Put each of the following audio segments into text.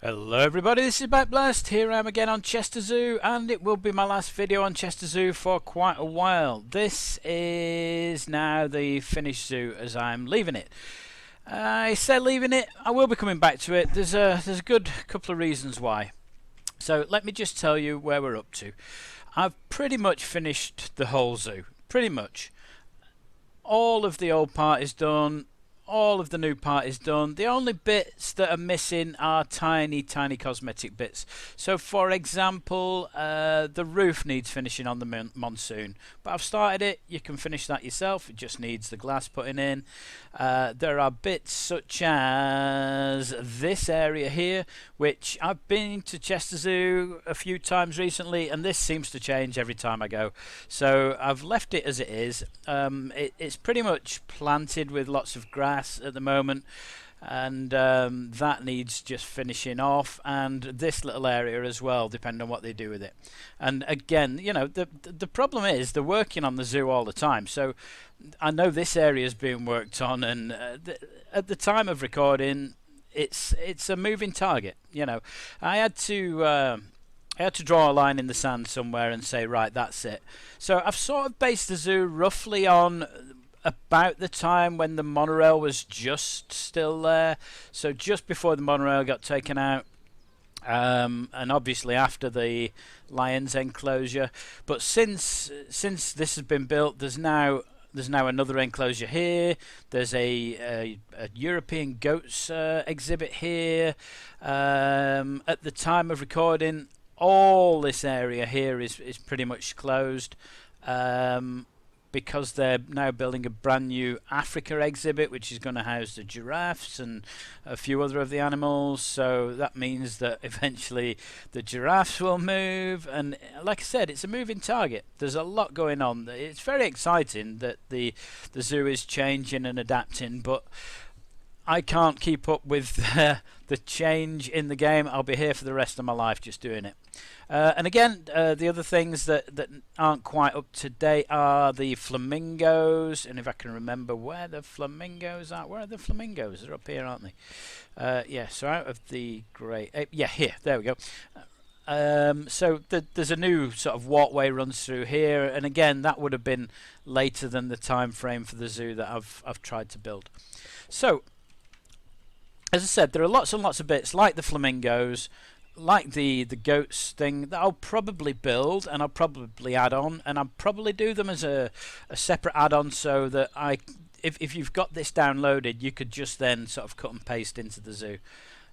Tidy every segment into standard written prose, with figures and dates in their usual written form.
Hello everybody, this is Blast. Here I am again on Chester Zoo, and it will be my last video on Chester Zoo for quite a while. This is now the finished zoo as I'm leaving it. I say leaving it, I will be coming back to it. There's a good couple of reasons why. So let me just tell you where we're up to. I've pretty much finished the whole zoo, pretty much. All of the old part is done. All of the new part is done. The only bits that are missing are tiny cosmetic bits. So for example, the roof needs finishing on the Monsoon, but I've started it. You can finish that yourself. It just needs the glass putting in. There are bits such as this area here, which I've been to Chester Zoo a few times recently, and this seems to change every time I go. So I've left it as it is. It's pretty much planted with lots of grass at the moment, and that needs just finishing off, and this little area as well, depending on what they do with it. And again, you know, the problem is they're working on the zoo all the time, so I know this area is being worked on, and at the time of recording it's a moving target. You know, I had to draw a line in the sand somewhere and say, right, that's it. So I've sort of based the zoo roughly on about the time when the monorail was just still there, so just before the monorail got taken out, and obviously after the lions enclosure. But since this has been built, there's now another enclosure here. There's a European goats exhibit here. At the time of recording, all this area here is pretty much closed, because they're now building a brand new Africa exhibit, which is going to house the giraffes and a few other of the animals. So that means that eventually the giraffes will move, and like I said, it's a moving target. There's a lot going on. It's very exciting that the zoo is changing and adapting, but I can't keep up with the change in the game. I'll be here for the rest of my life just doing it. And again, the other things that aren't quite up to date are the flamingos. And if I can remember where the flamingos are. Where are the flamingos? They're up here, aren't they? Yeah, so out of the grey... yeah, here. There we go. So there's a new sort of walkway runs through here. And again, that would have been later than the time frame for the zoo that I've tried to build. So, as I said, there are lots and lots of bits like the flamingos, like the goats thing, that I'll probably build and I'll probably add on, and I'll probably do them as a separate add-on, so that if you've got this downloaded, you could just then sort of cut and paste into the zoo.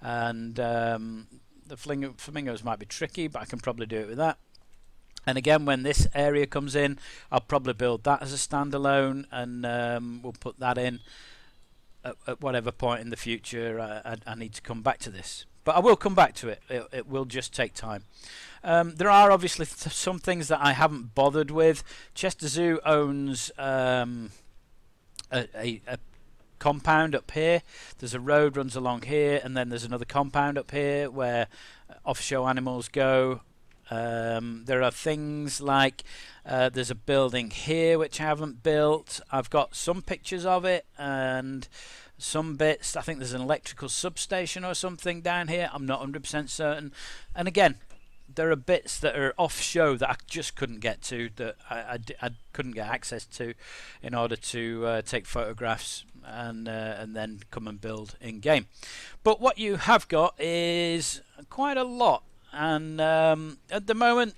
And the flamingos might be tricky, but I can probably do it with that. And again, when this area comes in, I'll probably build that as a standalone, and we'll put that in at whatever point in the future I need to come back to this. But I will come back to it. It will just take time. There are obviously some things that I haven't bothered with. Chester Zoo owns a compound up here. There's a road runs along here, and then there's another compound up here where off-show animals go. There are things like there's a building here which I haven't built. I've got some pictures of it and some bits. I think there's an electrical substation or something down here. I'm not 100% certain. And again, there are bits that are off show that I just couldn't get to, that I couldn't get access to in order to take photographs and then come and build in game. But what you have got is quite a lot. And at the moment,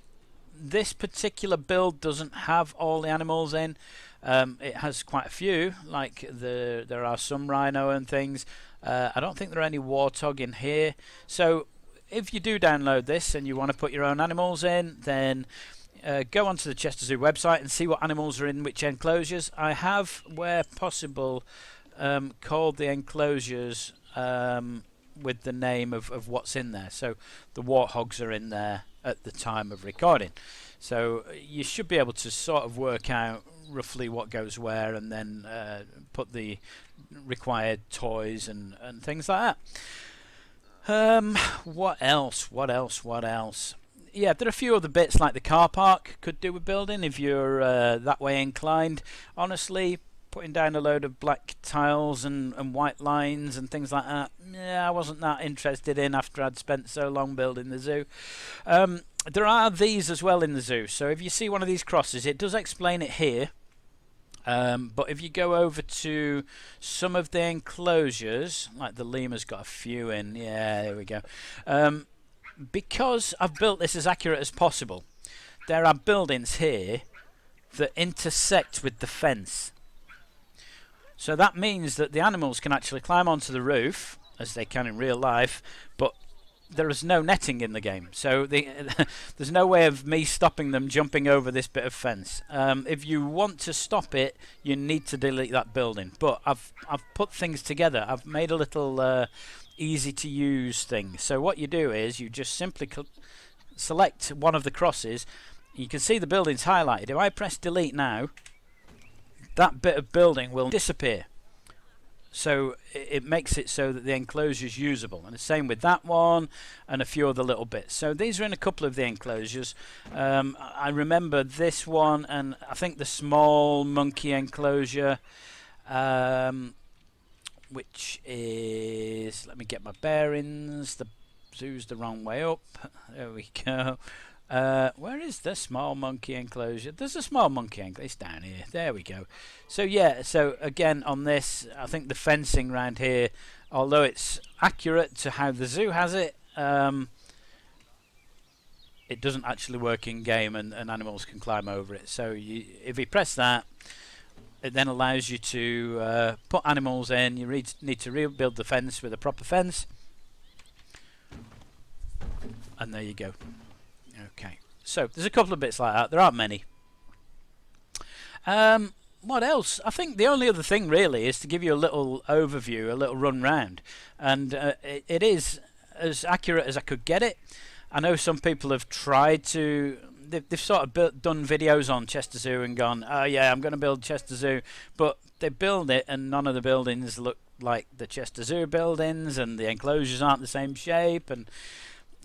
this particular build doesn't have all the animals in. It has quite a few, like there are some rhino and things. I don't think there are any warthog in here. So if you do download this and you want to put your own animals in, then go onto the Chester Zoo website and see what animals are in which enclosures. I have, where possible, called the enclosures with the name of what's in there. So the warthogs are in there at the time of recording. So you should be able to sort of work out roughly what goes where, and then put the required toys and things like that. What else? Yeah, there are a few other bits like the car park could do with building if you're that way inclined. Honestly, putting down a load of black tiles and white lines and things like that, yeah, I wasn't that interested in after I'd spent so long building the zoo. There are these as well in the zoo, so if you see one of these crosses, it does explain it here. But if you go over to some of the enclosures, like the lemur's got a few in, yeah, there we go. Because I've built this as accurate as possible, there are buildings here that intersect with the fence. So that means that the animals can actually climb onto the roof, as they can in real life, but there is no netting in the game. So there's no way of me stopping them jumping over this bit of fence. If you want to stop it, you need to delete that building. But I've put things together. I've made a little easy to use thing. So what you do is you just simply select one of the crosses. You can see the buildings highlighted. If I press delete now, that bit of building will disappear. So it makes it so that the enclosure is usable, and the same with that one and a few other little bits. So these are in a couple of the enclosures. I remember this one, and I think the small monkey enclosure, which is, let me get my bearings, the zoo's the wrong way up, there we go. Where is the small monkey enclosure? There's a small monkey enclosure. It's down here. There we go. So yeah, so again on this, I think the fencing around here, although it's accurate to how the zoo has it, it doesn't actually work in game, and animals can climb over it. So if you press that, it then allows you to put animals in. You need to rebuild the fence with a proper fence, and there you go. Okay, so there's a couple of bits like that. There aren't many. What else? I think the only other thing really is to give you a little overview, a little run round, and it is as accurate as I could get it. I know some people have tried to, they've sort of done videos on Chester Zoo and gone, oh yeah, I'm going to build Chester Zoo, but they build it and none of the buildings look like the Chester Zoo buildings, and the enclosures aren't the same shape, and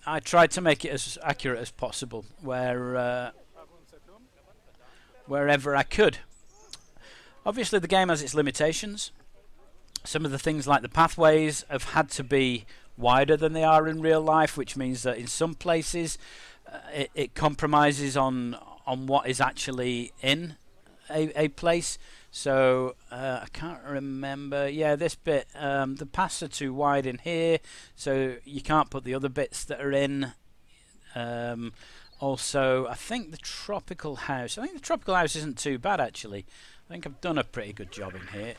I tried to make it as accurate as possible wherever I could. Obviously the game has its limitations. Some of the things like the pathways have had to be wider than they are in real life, which means that in some places it compromises on what is actually in a place. So I can't remember. Yeah, this bit, the paths are too wide in here, so you can't put the other bits that are in. Also, I think the tropical house. I think the tropical house isn't too bad actually. I think I've done a pretty good job in here.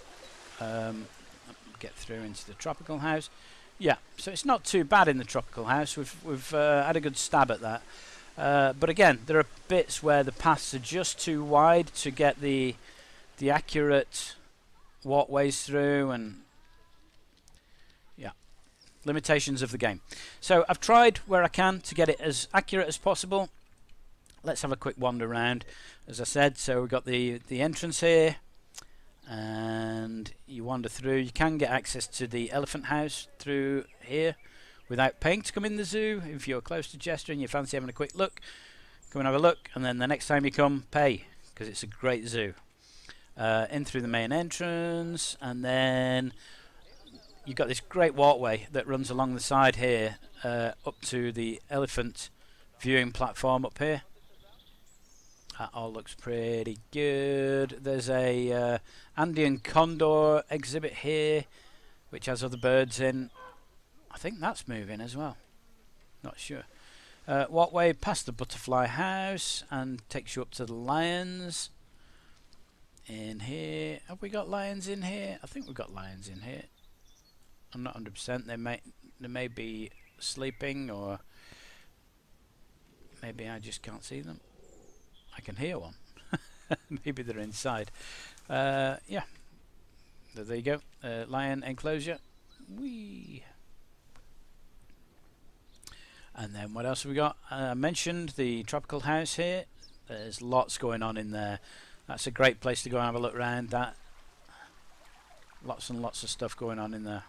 Get through into the tropical house. Yeah, so it's not too bad in the tropical house. We've had a good stab at that. But again, there are bits where the paths are just too wide to get the accurate walkways through, and yeah, limitations of the game. So I've tried where I can to get it as accurate as possible. Let's have a quick wander around. As I said, so we've got the entrance here, and you wander through. You can get access to the elephant house through here without paying to come in the zoo. If you're close to Chester and you fancy having a quick look, come and have a look, and then the next time you come, pay, because it's a great zoo. In through the main entrance, and then you've got this great walkway that runs along the side here up to the elephant viewing platform up here. That all looks pretty good. There's a Andean condor exhibit here, which has other birds in. I think that's moving as well. Not sure. Walkway past the butterfly house and takes you up to the lions. In here, have we got lions in here? I think we've got lions in here. I'm not 100%. They may be sleeping, or maybe I just can't see them. I can hear one. Maybe they're inside. Yeah. There you go. Lion enclosure. Whee. And then what else have we got? I mentioned the tropical house here. There's lots going on in there. That's a great place to go and have a look around. That lots and lots of stuff going on in there.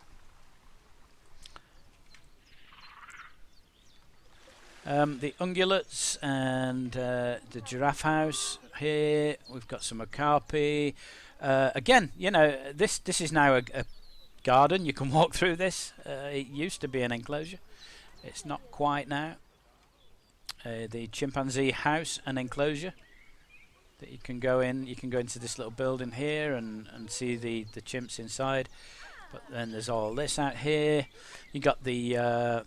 The ungulates and the giraffe house here. We've got some okapi. Again, you know, this is now a garden. You can walk through this. It used to be an enclosure. It's not quite now. The chimpanzee house and enclosure that you can go in. You can go into this little building here and see the chimps inside. But then there's all this out here. You got the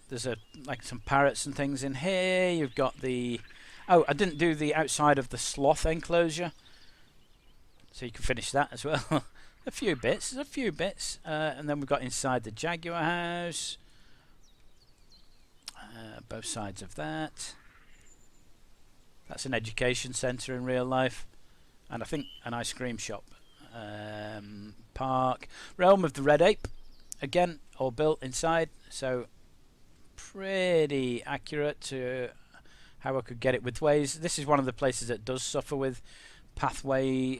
there's like some parrots and things in here. You've got the I didn't do the outside of the sloth enclosure, so you can finish that as well. a few bits, and then we've got inside the jaguar house. Both sides of that. That's an education centre in real life, and I think an ice cream shop. Park, realm of the red ape, again all built inside, so pretty accurate to how I could get it with ways. This is one of the places that does suffer with pathway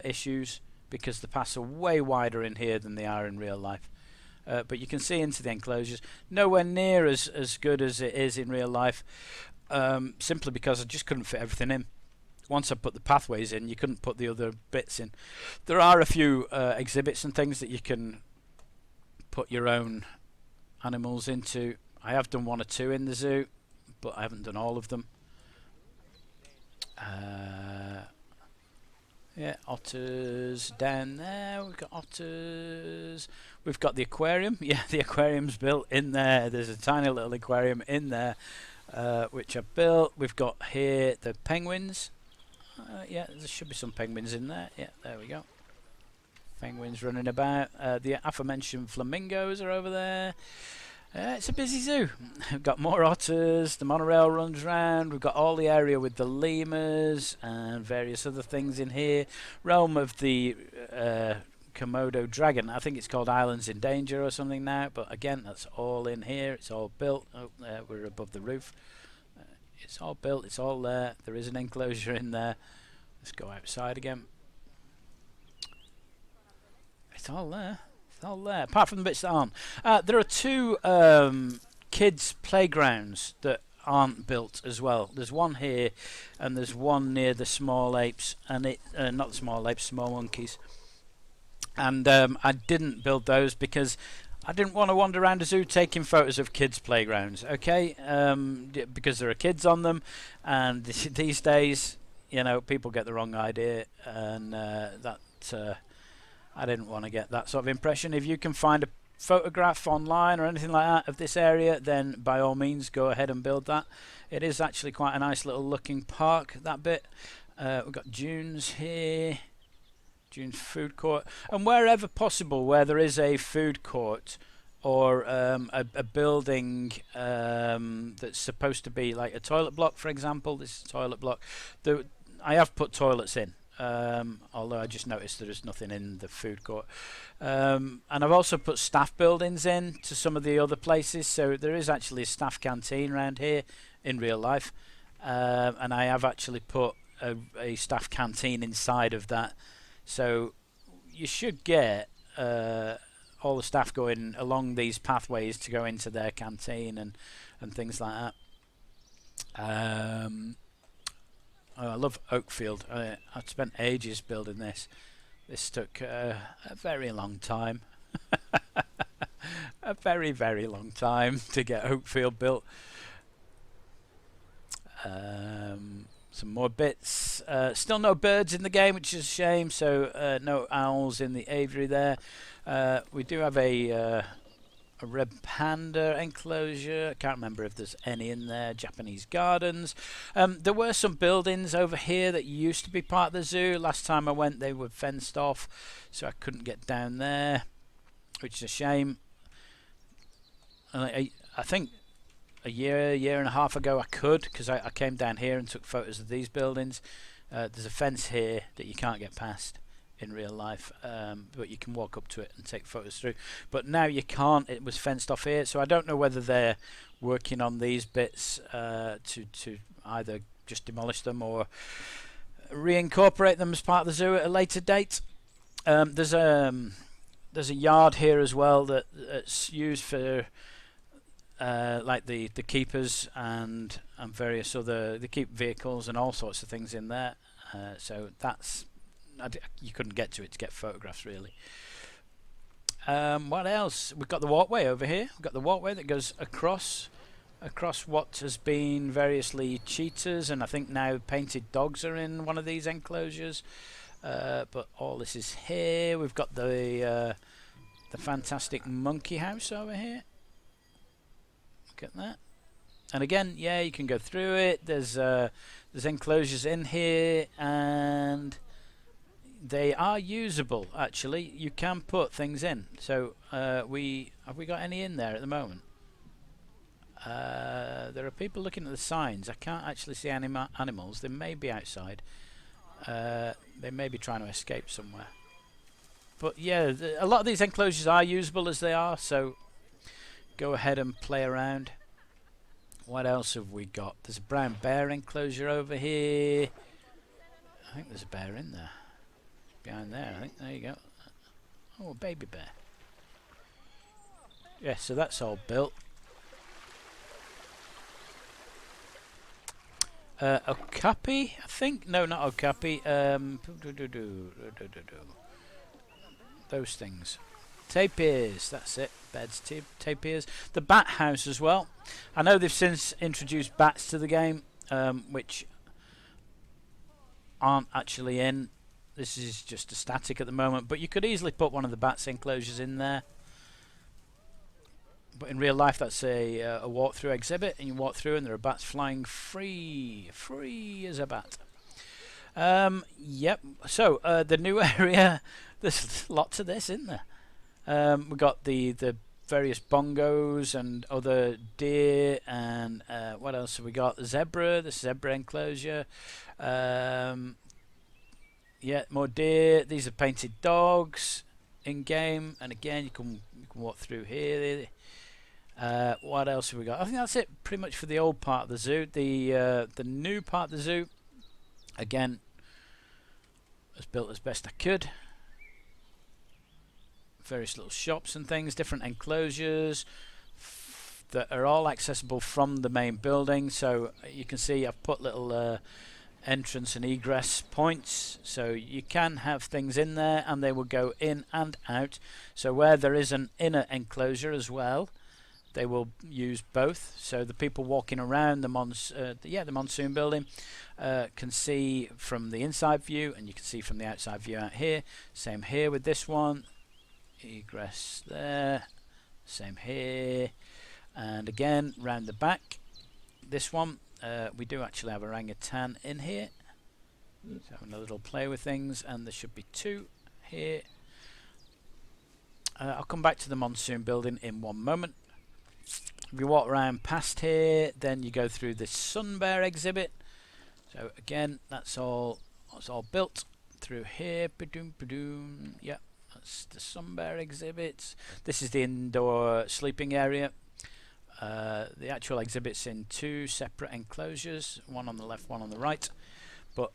issues, because the paths are way wider in here than they are in real life. But you can see into the enclosures. Nowhere near as good as it is in real life, simply because I just couldn't fit everything in. Once I put the pathways in, you couldn't put the other bits in. There are a few exhibits and things that you can put your own animals into. I have done one or two in the zoo, but I haven't done all of them. Yeah, otters down there. We've got otters. We've got the aquarium. Yeah, the aquarium's built in there. There's a tiny little aquarium in there, which I've built. We've got here the penguins. Yeah, there should be some penguins in there. Yeah, there we go. Penguins running about. The aforementioned flamingos are over there. It's a busy zoo. We've got more otters. The monorail runs round. We've got all the area with the lemurs and various other things in here. Realm of the Komodo dragon. I think it's called Islands in Danger or something now. But again, that's all in here. It's all built. Oh, we're above the roof. It's all built. It's all there. There is an enclosure in there. Let's go outside again. It's all there. All there, apart from the bits that aren't. There are two kids' playgrounds that aren't built as well. There's one here, and there's one near the small apes, and not the small apes, small monkeys. And I didn't build those because I didn't want to wander around a zoo taking photos of kids' playgrounds. Okay, because there are kids on them, and these days, you know, people get the wrong idea, and that. I didn't want to get that sort of impression. If you can find a photograph online or anything like that of this area, then by all means go ahead and build that. It is actually quite a nice little looking park, that bit. We've got dunes here, dunes food court, and wherever possible where there is a food court or a building that's supposed to be like a toilet block, for example. This is a toilet block. I have put toilets in. Although I just noticed there's nothing in the food court, and I've also put staff buildings in to some of the other places, so there is actually a staff canteen around here in real life, and I have actually put a staff canteen inside of that, so you should get all the staff going along these pathways to go into their canteen and things like that. Oh, I love Oakfield. I've spent ages building this. This took a very long time. A very, very long time to get Oakfield built. Some more bits. Still no birds in the game, which is a shame. So no owls in the aviary there. We do have a red panda enclosure. I can't remember if there's any in there. Japanese gardens. There were some buildings over here that used to be part of the zoo. Last time I went they were fenced off, so I couldn't get down there, which is a shame. I think a year and a half ago I could, because I came down here and took photos of these buildings. There's a fence here that you can't get past in real life, but you can walk up to it and take photos through, but now you can't. It was fenced off here, so I don't know whether they're working on these bits to either just demolish them or reincorporate them as part of the zoo at a later date. There's a yard here as well that's used for like the keepers and various other, they keep vehicles and all sorts of things in there, so that's you couldn't get to it to get photographs really. What else? We've got the walkway over here. We've got the walkway that goes across what has been variously cheetahs, and I think now painted dogs are in one of these enclosures. But all this is here. We've got the fantastic monkey house over here. Look at that. And again, yeah, you can go through it. There's enclosures in here, and they are usable. Actually, you can put things in. So have we got any in there at the moment? There are people looking at the signs. I can't actually see any animals. They may be outside. They may be trying to escape somewhere. But yeah, a lot of these enclosures are usable as they are, so go ahead and play around. What else have we got? There's a brown bear enclosure over here. I think there's a bear in there. Behind there, I think. There you go. Oh, a baby bear. Yeah, so that's all built. Okapi, I think? No, not Okapi. Those things. Tapirs, that's it. Beds, tapirs. The bat house as well. I know they've since introduced bats to the game, which aren't actually in. This is just a static at the moment, but you could easily put one of the bats enclosures in there. But in real life, that's a walkthrough exhibit, and you walk through, and there are bats flying free as a bat. Yep. So the new area, there's lots of this in there. We got the various bongos and other deer, and what else have we got? The zebra enclosure. Yeah, more deer. These are painted dogs in game, and again, you can walk through here. What else have we got? I think that's it pretty much for the old part of the zoo. The new part of the zoo, again, was built as best I could. Various little shops and things, different enclosures that are all accessible from the main building. So you can see I've put little entrance and egress points, so you can have things in there and they will go in and out. So where there is an inner enclosure as well, they will use both. So the people walking around the Monsoon building can see from the inside view, and you can see from the outside view out here. Same here with this one. Egress there. Same here. And again, round the back. This one, we do actually have orangutan in here. So having a little play with things, and there should be two here. I'll come back to the Monsoon building in one moment. If you walk around past here, then you go through the sun bear exhibit. So again, that's all built through here. Yep, that's the sun bear exhibit. This is the indoor sleeping area. The actual exhibit's in two separate enclosures, one on the left, one on the right. But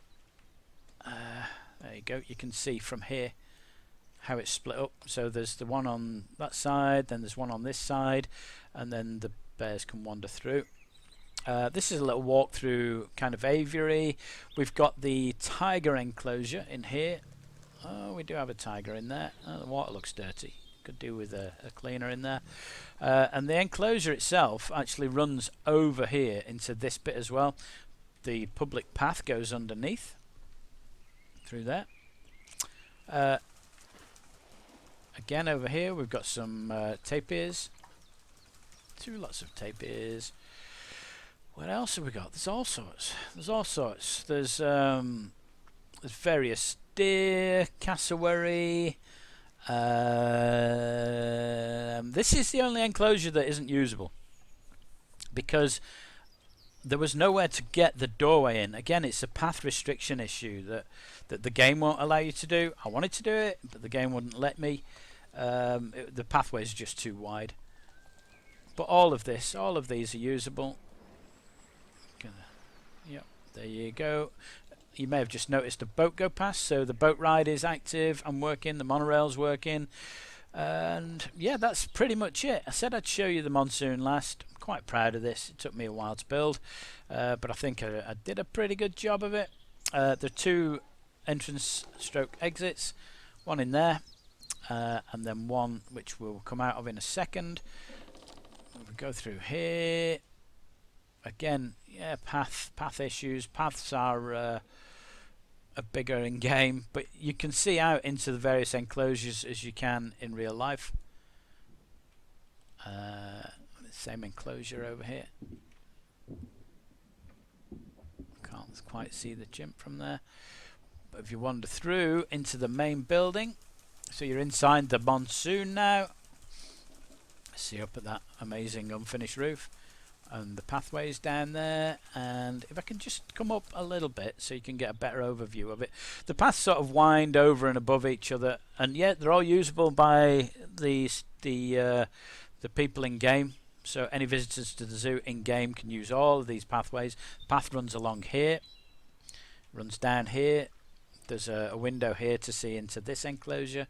there you go. You can see from here how it's split up. So there's the one on that side, then there's one on this side, and then the bears can wander through. This is a little walk through kind of aviary. We've got the tiger enclosure in here. Oh, we do have a tiger in there. Oh, the water looks dirty. Could do with a cleaner in there. And the enclosure itself actually runs over here into this bit as well. The public path goes underneath through there. Again, over here we've got some tapirs. Lots of tapirs. What else have we got? There's all sorts. There's various deer, cassowary. This is the only enclosure that isn't usable because there was nowhere to get the doorway in. Again, it's a path restriction issue that the game won't allow you to do. I wanted to do it, but the game wouldn't let me. The pathway is just too wide. But all of these are usable. Yep, there you go. You may have just noticed a boat go past, so the boat ride is active and working, the monorail's working, and yeah, that's pretty much it. I said I'd show you the Monsoon last. I'm quite proud of this. It took me a while to build, but I think I did a pretty good job of it. There are two entrance stroke exits, one in there, and then one which we'll come out of in a second. We go through here again. Yeah, path issues. Paths are bigger in game, but you can see out into the various enclosures as you can in real life. Same enclosure over here. Can't quite see the chimp from there, but if you wander through into the main building, so you're inside the Monsoon now. See up at that amazing unfinished roof, and the pathways down there. And if I can just come up a little bit so you can get a better overview of it, the paths sort of wind over and above each other, and yet they're all usable by the people in game. So any visitors to the zoo in game can use all of these pathways. The path runs along here, runs down here. There's a window here to see into this enclosure.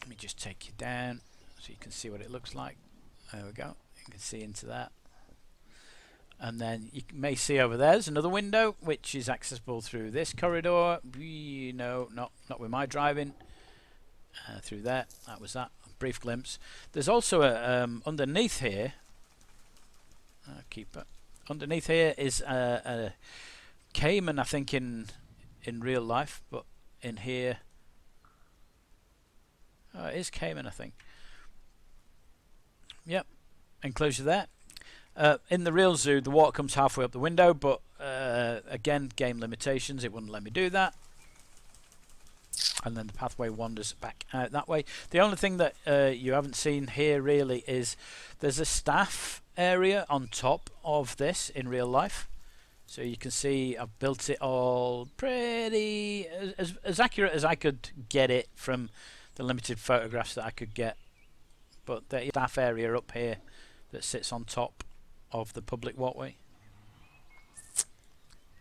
Let me just take you down so you can see what it looks like. There we go. You can see into that. And then you may see over there's another window which is accessible through this corridor. No, not with my driving. Through there. That was that. A brief glimpse. There's also a underneath here. Keeper. Underneath here is a caiman, I think, in real life, but in here, it is caiman, I think. Yep, enclosure there. In the real zoo, the water comes halfway up the window, but again, game limitations, it wouldn't let me do that. And then the pathway wanders back out that way. The only thing that you haven't seen here really is there's a staff area on top of this in real life. So you can see I've built it all pretty as accurate as I could get it from the limited photographs that I could get. But the staff area up here that sits on top of the public walkway.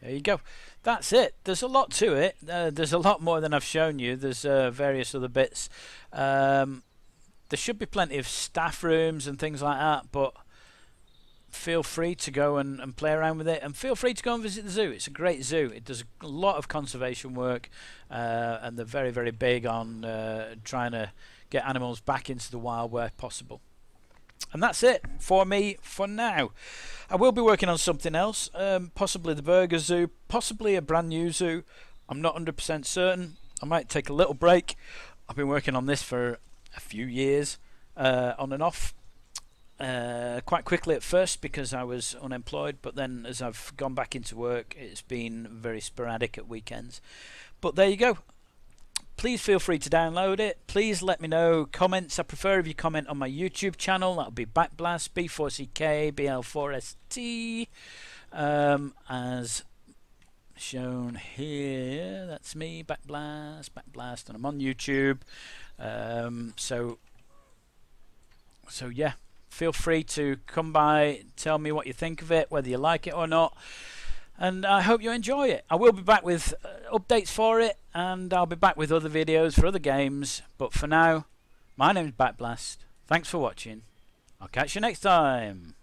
There you go. That's it. There's a lot to it. There's a lot more than I've shown you. There's various other bits. There should be plenty of staff rooms and things like that, but feel free to go and play around with it, and feel free to go and visit the zoo. It's a great zoo. It does a lot of conservation work, and they're very, very big on trying to get animals back into the wild where possible. And that's it for me for now. I will be working on something else, possibly the Burger Zoo, possibly a brand new zoo. I'm not 100% certain. I might take a little break. I've been working on this for a few years, on and off. Quite quickly at first because I was unemployed, but then as I've gone back into work, it's been very sporadic at weekends. But there you go. Please feel free to download it. Please let me know comments. I prefer if you comment on my YouTube channel. That'll be Backblast B4CK BL4ST, as shown here. That's me, Backblast, and I'm on YouTube. So yeah. Feel free to come by, tell me what you think of it, whether you like it or not, and I hope you enjoy it. I will be back with updates for it, and I'll be back with other videos for other games, but for now, my name's Backblast. Thanks for watching. I'll catch you next time.